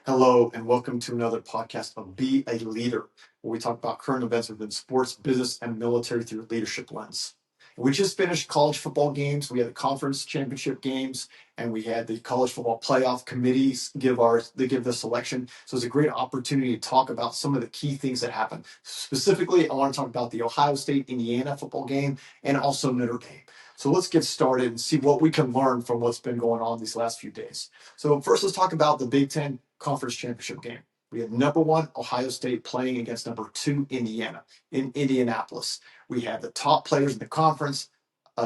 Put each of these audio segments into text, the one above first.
Hello, and welcome to another podcast of Be a Leader, where we talk about current events within sports, business, and military through a leadership lens. We just finished college football games. We had the conference championship games, and we had the college football playoff committees give the selection. So it's a great opportunity to talk about some of the key things that happened. Specifically, I want to talk about the Ohio State-Indiana football game and also Notre Dame. So let's get started and see what we can learn from what's been going on these last few days. So first, let's talk about the Big Ten conference championship game. We had number one Ohio State playing against number two Indiana in Indianapolis. We had the top players in the conference,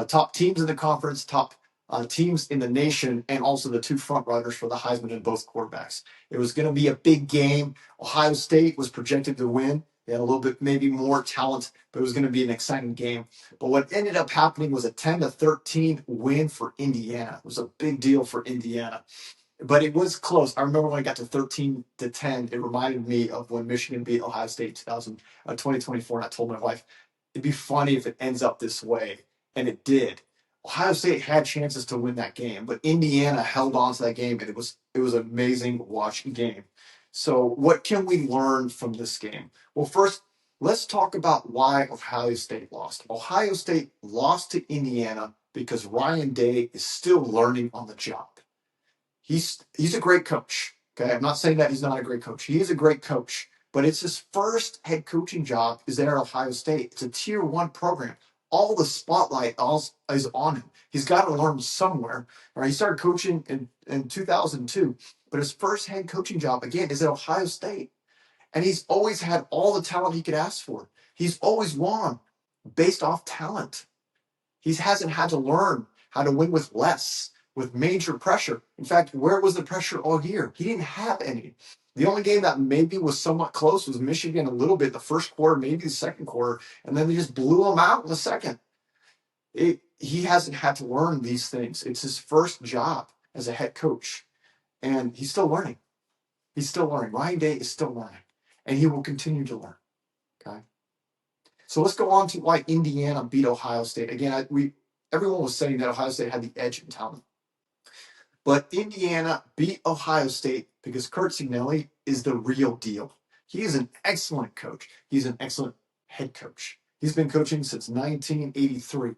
top teams in the conference, top teams in the nation, and also the two front runners for the Heisman and both quarterbacks. It was going to be a big game. Ohio State was projected to win. They had a little bit maybe more talent, but it was going to be an exciting game. But what ended up happening was a 10-13 win for Indiana. It was a big deal for Indiana. But it was close. I remember when I got to 13-10, it reminded me of when Michigan beat Ohio State in 2024. And I told my wife, it'd be funny if it ends up this way. And it did. Ohio State had chances to win that game, but Indiana held on to that game, and it was an amazing watch game. So what can we learn from this game? Well, first, let's talk about why Ohio State lost. Ohio State lost to Indiana because Ryan Day is still learning on the job. He's a great coach. Okay, I'm not saying that he's not a great coach. He is a great coach, but it's his first head coaching job is there at Ohio State. It's a tier one program. All the spotlight is on him. He's got to learn somewhere. Right? He started coaching in 2002, but his first head coaching job again is at Ohio State, and he's always had all the talent he could ask for. He's always won based off talent. He hasn't had to learn how to win with less, with major pressure. In fact, where was the pressure all year? He didn't have any. The only game that maybe was somewhat close was Michigan a little bit in the first quarter, maybe the second quarter, and then they just blew him out in the second. He hasn't had to learn these things. It's his first job as a head coach, and he's still learning. He's still learning. Ryan Day is still learning, and he will continue to learn. Okay. So let's go on to why Indiana beat Ohio State. Again, everyone was saying that Ohio State had the edge in talent. But Indiana beat Ohio State because Curt Cignetti is the real deal. He is an excellent coach. He's an excellent head coach. He's been coaching since 1983.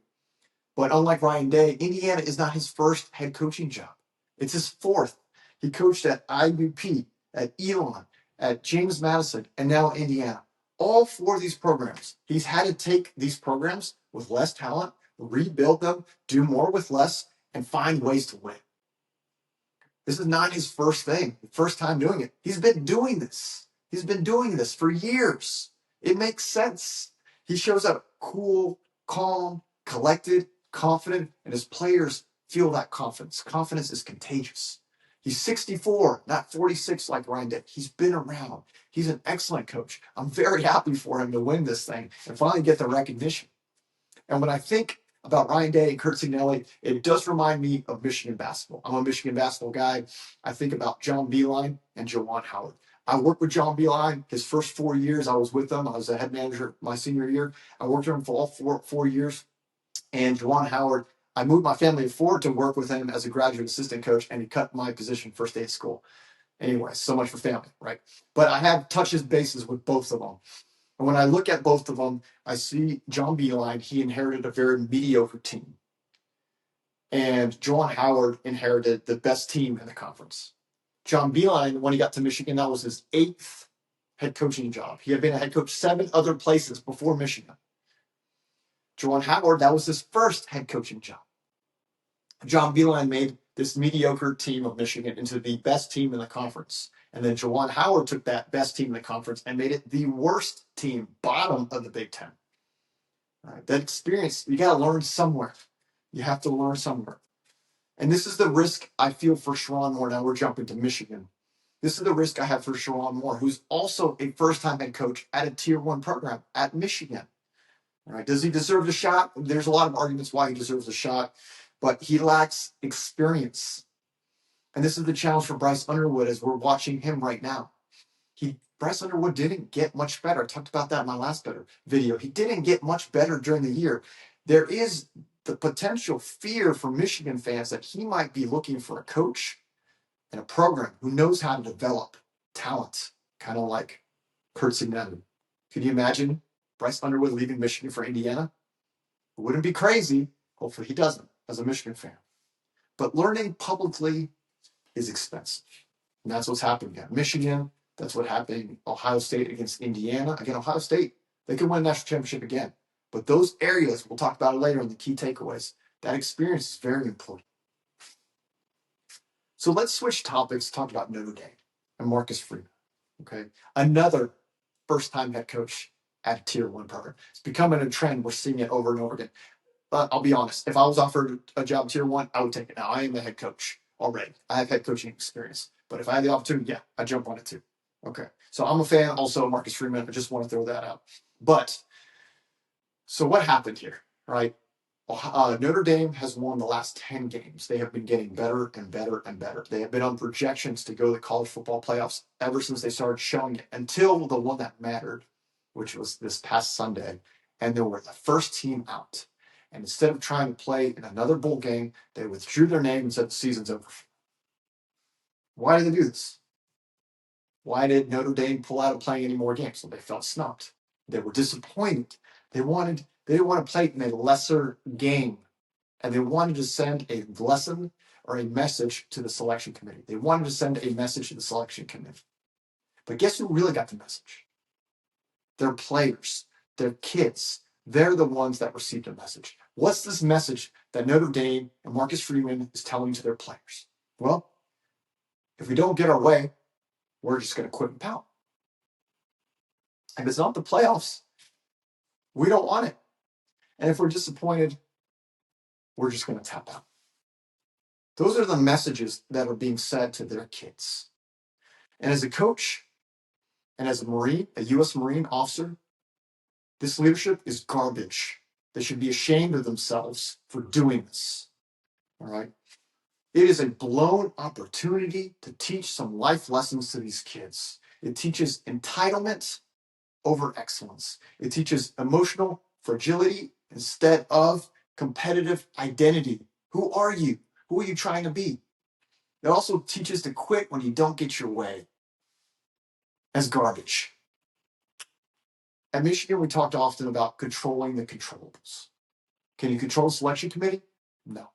But unlike Ryan Day, Indiana is not his first head coaching job. It's his fourth. He coached at IUP, at Elon, at James Madison, and now Indiana. All four of these programs, he's had to take these programs with less talent, rebuild them, do more with less, and find ways to win. This is not his first time doing it. He's been doing this. He's been doing this for years. It makes sense. He shows up cool, calm, collected, confident, and his players feel that confidence. Confidence is contagious. He's 64, not 46 like Ryan did. He's been around. He's an excellent coach. I'm very happy for him to win this thing and finally get the recognition. And when I think about Ryan Day and Curt Cignetti, it does remind me of Michigan basketball. I'm a Michigan basketball guy. I think about John Beilein and Juwan Howard. I worked with John Beilein his first 4 years. I was with him. I was a head manager my senior year. I worked with him for all four years. And Juwan Howard, I moved my family forward to work with him as a graduate assistant coach, and he cut my position first day of school. Anyway, so much for family, right? But I have touched bases with both of them. And when I look at both of them, I see John Beilein, he inherited a very mediocre team. And Juwan Howard inherited the best team in the conference. John Beilein, when he got to Michigan, that was his 8th head coaching job. He had been a head coach 7 other places before Michigan. Juwan Howard, that was his first head coaching job. John Beilein made this mediocre team of Michigan into the best team in the conference. And then Juwan Howard took that best team in the conference and made it the worst team, bottom of the Big Ten. All right, that experience, you got to learn somewhere. You have to learn somewhere. And this is the risk I feel for Sherrone Moore. Now we're jumping to Michigan. This is the risk I have for Sherrone Moore, who's also a first-time head coach at a Tier 1 program at Michigan. All right, does he deserve the shot? There's a lot of arguments why he deserves a shot, but he lacks experience. And this is the challenge for Bryce Underwood as we're watching him right now. Bryce Underwood didn't get much better. I talked about that in my last video. He didn't get much better during the year. There is the potential fear for Michigan fans that he might be looking for a coach and a program who knows how to develop talent, kind of like Curt Cignetti. Could you imagine Bryce Underwood leaving Michigan for Indiana? It wouldn't be crazy. Hopefully he doesn't, as a Michigan fan. But learning publicly is expensive. And that's what's happening at Michigan. That's what happened Ohio State against Indiana. Again, Ohio State, they could win a national championship again. But those areas, we'll talk about it later in the key takeaways, that experience is very important. So let's switch topics, talk about Notre Dame and Marcus Freeman. Okay. Another first-time head coach at a Tier 1 program. It's becoming a trend. We're seeing it over and over again. But I'll be honest, if I was offered a job Tier 1, I would take it now. I am the head coach already. I have head coaching experience. But if I had the opportunity, yeah, I'd jump on it too. Okay. So I'm a fan also of Marcus Freeman. I just want to throw that out. But so what happened here, right? Notre Dame has won the last 10 games. They have been getting better and better and better. They have been on projections to go to the college football playoffs ever since they started showing it, until the one that mattered, which was this past Sunday. And they were the first team out. And instead of trying to play in another bowl game, they withdrew their name and said the season's over. Why did they do this? Why did Notre Dame pull out of playing any more games? So they felt snubbed. They were disappointed. They didn't want to play in a lesser game. And they wanted to send a lesson or a message to the selection committee. They wanted to send a message to the selection committee. But guess who really got the message? Their players, their kids. They're the ones that received a message. What's this message that Notre Dame and Marcus Freeman is telling to their players? Well, if we don't get our way, we're just going to quit and pout. If it's not the playoffs, we don't want it. And if we're disappointed, we're just going to tap out. Those are the messages that are being said to their kids. And as a coach and as a Marine, a U.S. Marine officer, this leadership is garbage. They should be ashamed of themselves for doing this. All right? It is a blown opportunity to teach some life lessons to these kids. It teaches entitlement over excellence. It teaches emotional fragility instead of competitive identity. Who are you? Who are you trying to be? It also teaches to quit when you don't get your way as garbage. At Michigan, we talked often about controlling the controllables. Can you control the selection committee? No.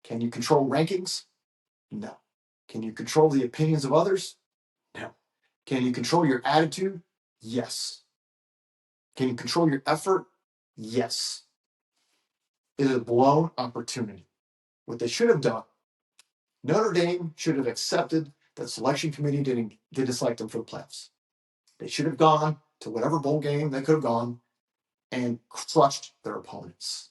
Can you control rankings? No. Can you control the opinions of others? No. Can you control your attitude? Yes. Can you control your effort? Yes. It is a blown opportunity. What they should have done, Notre Dame should have accepted that the selection committee didn't select them for the playoffs. They should have gone to whatever bowl game they could have gone and crushed their opponents.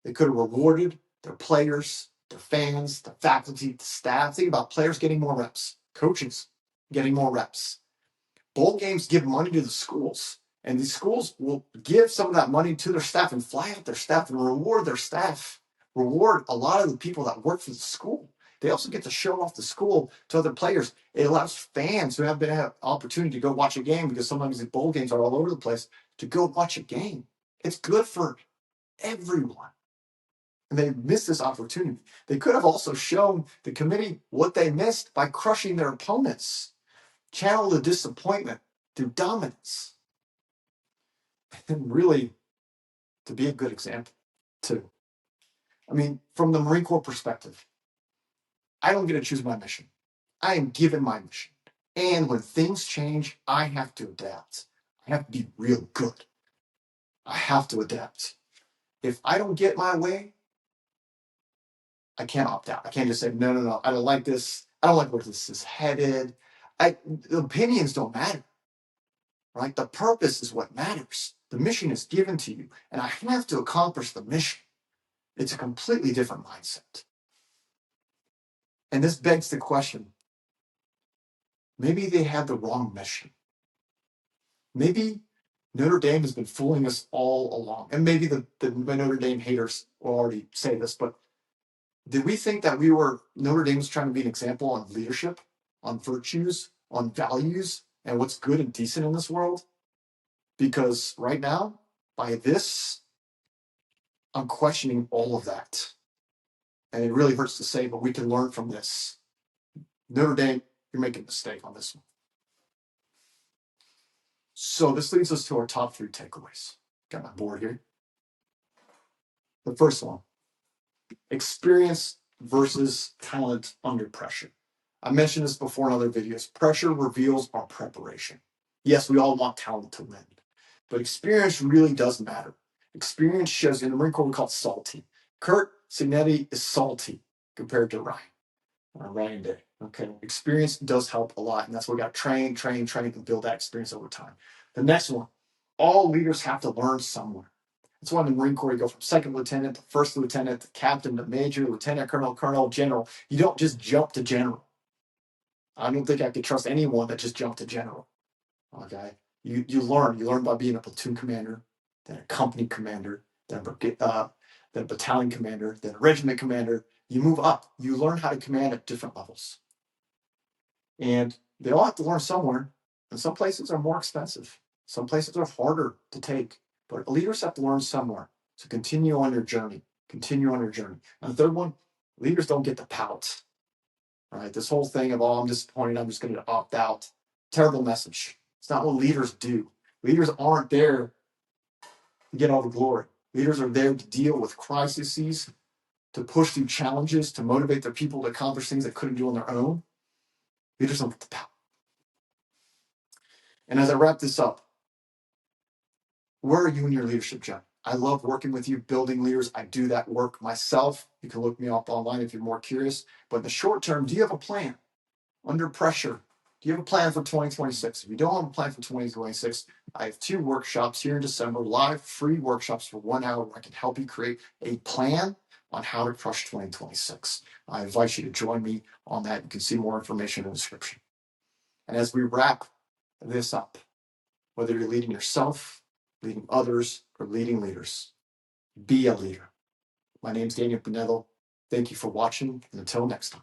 They could have rewarded their players, their fans, the faculty, the staff. Think about players getting more reps, coaches getting more reps. Bowl games give money to the schools, and these schools will give some of that money to their staff and fly out their staff and reward their staff, reward a lot of the people that work for the school. They also get to show off the school to other players. It allows fans who have been an opportunity to go watch a game, because sometimes the bowl games are all over the place, to go watch a game. It's good for everyone. And they missed this opportunity. They could have also shown the committee what they missed by crushing their opponents. Channel the disappointment through dominance. And really, to be a good example, too. I mean, from the Marine Corps perspective, I don't get to choose my mission. I am given my mission. And when things change, I have to adapt. I have to be real good. I have to adapt. If I don't get my way, I can't opt out. I can't just say, no, I don't like this. I don't like where this is headed. The opinions don't matter, right? The purpose is what matters. The mission is given to you, and I have to accomplish the mission. It's a completely different mindset. And this begs the question, maybe they had the wrong mission. Maybe Notre Dame has been fooling us all along. And maybe the Notre Dame haters will already say this, but did we think that Notre Dame was trying to be an example on leadership, on virtues, on values, and what's good and decent in this world? Because right now, by this, I'm questioning all of that. And it really hurts to say, but we can learn from this. Notre Dame, you're making a mistake on this one. So this leads us to our top 3 takeaways. Got my board here. The first one, experience versus talent under pressure. I mentioned this before in other videos. Pressure reveals our preparation. Yes, we all want talent to win, but experience really does matter. Experience shows, in the Marine Corps, we call it salty. Curt Cignetti is salty compared to Ryan Day. Okay, experience does help a lot, and that's why we got to train, and build that experience over time. The next one, all leaders have to learn somewhere. That's why in the Marine Corps you go from second lieutenant to first lieutenant to captain to major, lieutenant colonel, general. You don't just jump to general. I don't think I could trust anyone that just jumped to general. Okay, you learn by being a platoon commander, then a company commander, then a battalion commander, then a regiment commander. You move up. You learn how to command at different levels, and they all have to learn somewhere. And some places are more expensive. Some places are harder to take. But leaders have to learn somewhere. So continue on your journey. Continue on your journey. And the third one, leaders don't get to pout. All right, this whole thing of, oh, I'm disappointed, I'm just going to opt out. Terrible message. It's not what leaders do. Leaders aren't there to get all the glory. Leaders are there to deal with crises, to push through challenges, to motivate their people to accomplish things they couldn't do on their own. Leaders don't get to pout. And as I wrap this up, where are you in your leadership journey? I love working with you, building leaders. I do that work myself. You can look me up online if you're more curious. But in the short term, do you have a plan? Under pressure, do you have a plan for 2026? If you don't have a plan for 2026, I have 2 workshops here in December, live free workshops for 1 hour where I can help you create a plan on how to crush 2026. I invite you to join me on that. You can see more information in the description. And as we wrap this up, whether you're leading yourself, leading others, or leading leaders, be a leader. My name is Daniel Pinedo. Thank you for watching, and until next time.